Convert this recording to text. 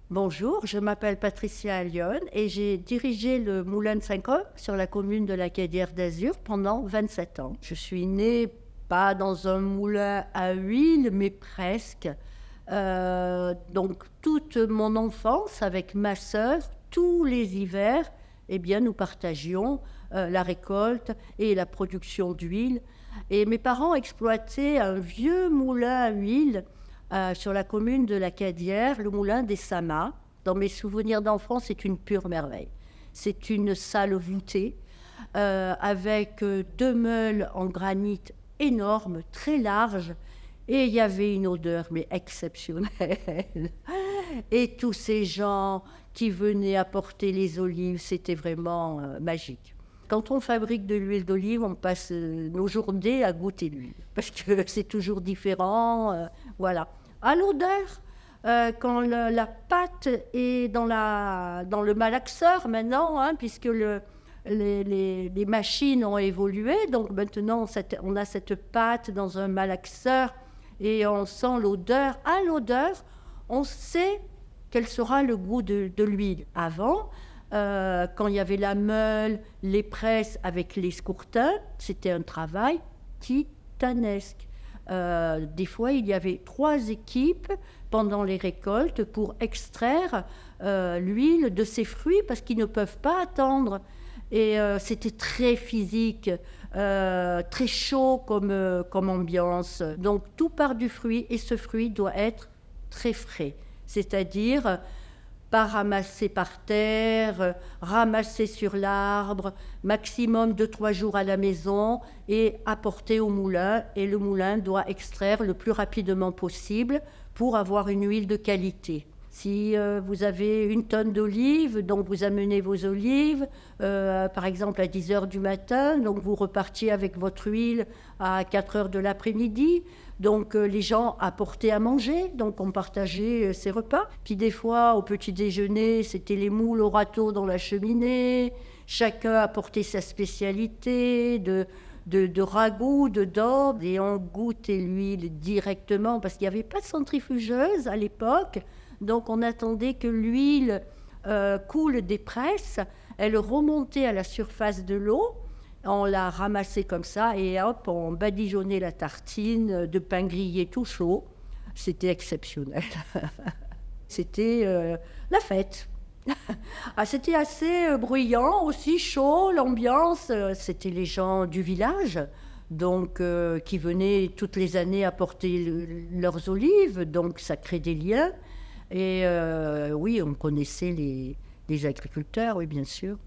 Bonjour, je m'appelle Patricia Allione et j'ai dirigé le Moulin de Saint-Caux sur la commune de la Cadière d'Azur pendant 27 ans. Je suis née pas dans un moulin à huile, mais presque. Donc toute mon enfance avec ma sœur, tous les hivers, eh bien, nous partagions la récolte et la production d'huile. Et mes parents exploitaient un vieux moulin à huile sur la commune de la Cadière, le moulin des Samas. Dans mes souvenirs d'enfance, c'est une pure merveille. C'est une salle voûtée avec deux meules en granit énormes, très larges, et il y avait une odeur mais exceptionnelle. Et tous ces gens qui venaient apporter les olives, c'était vraiment magique. Quand on fabrique de l'huile d'olive, on passe nos journées à goûter l'huile, parce que c'est toujours différent. Voilà. À l'odeur, quand la pâte est dans le malaxeur maintenant, hein, puisque les machines ont évolué, donc maintenant on a cette pâte dans un malaxeur et on sent l'odeur. À l'odeur, on sait quel sera le goût de l'huile. Avant, quand il y avait la meule, les presses avec les scourtins, c'était un travail titanesque. Des fois, il y avait 3 équipes pendant les récoltes pour extraire l'huile de ces fruits parce qu'ils ne peuvent pas attendre. Et c'était très physique, très chaud comme ambiance. Donc tout part du fruit et ce fruit doit être très frais, c'est-à-dire pas ramassé par terre, ramassé sur l'arbre, maximum 2-3 jours à la maison et apporté au moulin. Et le moulin doit extraire le plus rapidement possible pour avoir une huile de qualité. Si vous avez 1 tonne d'olives, donc vous amenez vos olives, par exemple à 10 heures du matin, donc vous repartiez avec votre huile à 4 heures de l'après-midi. Donc les gens apportaient à manger, donc on partageait ces repas. Puis des fois, au petit déjeuner, c'était les moules au râteau dans la cheminée. Chacun apportait sa spécialité de ragoût, de daube, et on goûtait l'huile directement parce qu'il n'y avait pas de centrifugeuse à l'époque. Donc on attendait que l'huile coule des presses, elle remontait à la surface de l'eau, on la ramassait comme ça et hop, on badigeonnait la tartine de pain grillé tout chaud. C'était exceptionnel. C'était la fête. Ah, c'était assez bruyant, aussi chaud, l'ambiance. C'était les gens du village, donc qui venaient toutes les années apporter leurs olives, donc ça crée des liens. Et oui, on connaissait les agriculteurs, oui, bien sûr.